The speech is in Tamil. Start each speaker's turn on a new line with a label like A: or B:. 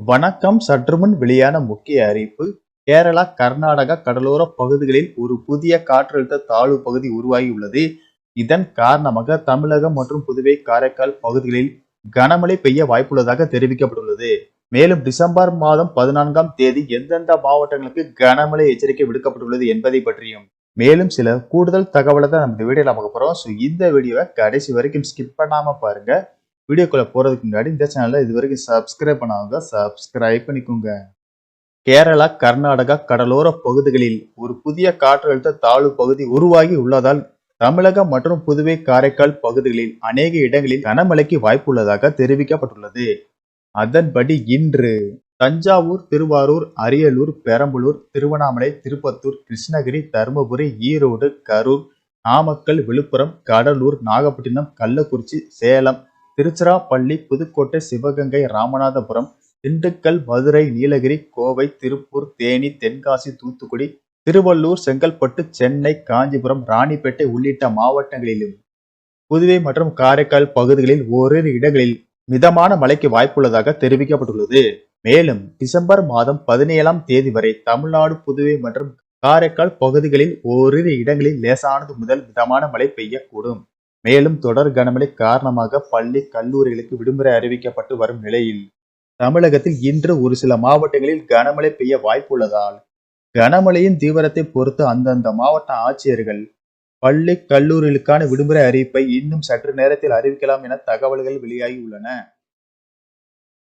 A: வணக்கம். சற்றுமுன் வெளியான முக்கிய அறிவிப்பு. கேரளா, கர்நாடகா கடலோர பகுதிகளில் ஒரு புதிய காற்றழுத்த தாழ்வு பகுதி உருவாகியுள்ளது. இதன் காரணமாக தமிழகம் மற்றும் புதுவை, காரைக்கால் பகுதிகளில் கனமழை பெய்ய வாய்ப்புள்ளதாக தெரிவிக்கப்பட்டுள்ளது. மேலும் டிசம்பர் மாதம் 14ஆம் தேதி எந்தெந்த மாவட்டங்களுக்கு கனமழை எச்சரிக்கை விடுக்கப்பட்டுள்ளது என்பதை பற்றியும் மேலும் சில கூடுதல் தகவலை தான் நம்ம இந்த வீடியோல பார்க்க போறோம். இந்த வீடியோவை கடைசி வரைக்கும் ஸ்கிப் பண்ணாம பாருங்க. வீடியோக்குள்ள போறதுக்கு முன்னாடி இந்த சேனலை இது வரைக்கும் சப்ஸ்கிரைப் பண்ணாதவங்க சப்ஸ்கிரைப் பண்ணிக்கோங்க. கேரளா, கர்நாடகா கடலோர பகுதிகளில் ஒரு புதிய காற்றழுத்த தாழ்வு பகுதி உருவாகி உள்ளதால் தமிழகம் மற்றும் புதுவை, காரைக்கால் பகுதிகளில் அநேக இடங்களில் கனமழைக்கு வாய்ப்புள்ளதாக தெரிவிக்கப்பட்டுள்ளது. அதன்படி இன்று தஞ்சாவூர், திருவாரூர், அரியலூர், பெரம்பலூர், திருவண்ணாமலை, திருப்பத்தூர், கிருஷ்ணகிரி, தருமபுரி, ஈரோடு, கரூர், நாமக்கல், விழுப்புரம், கடலூர், நாகப்பட்டினம், கள்ளக்குறிச்சி, சேலம், திருச்சிராப்பள்ளி, புதுக்கோட்டை, சிவகங்கை, ராமநாதபுரம், திண்டுக்கல், மதுரை, நீலகிரி, கோவை, திருப்பூர், தேனி, தென்காசி, தூத்துக்குடி, திருவள்ளூர், செங்கல்பட்டு, சென்னை, காஞ்சிபுரம், ராணிப்பேட்டை உள்ளிட்ட மாவட்டங்களிலும் புதுவை மற்றும் காரைக்கால் பகுதிகளில் ஓரிரு இடங்களில் மிதமான மழைக்கு வாய்ப்புள்ளதாக தெரிவிக்கப்பட்டுள்ளது. மேலும் டிசம்பர் மாதம் 17ஆம் தேதி வரை தமிழ்நாடு, புதுவை மற்றும் காரைக்கால் பகுதிகளில் ஓரிரு இடங்களில் லேசானது முதல் மிதமான மழை பெய்யக்கூடும். மேலும் தொடர் கனமழை காரணமாக பள்ளி, கல்லூரிகளுக்கு விடுமுறை அறிவிக்கப்பட்டு வரும் நிலையில் தமிழகத்தில் இன்று ஒரு சில மாவட்டங்களில் கனமழை பெய்ய வாய்ப்புள்ளதால் கனமழையின் தீவிரத்தை பொறுத்து அந்தந்த மாவட்ட ஆட்சியர்கள் பள்ளி, கல்லூரிகளுக்கான விடுமுறை அறிவிப்பை இன்னும் சற்று நேரத்தில் அறிவிக்கலாம் என தகவல்கள் வெளியாகி உள்ளன.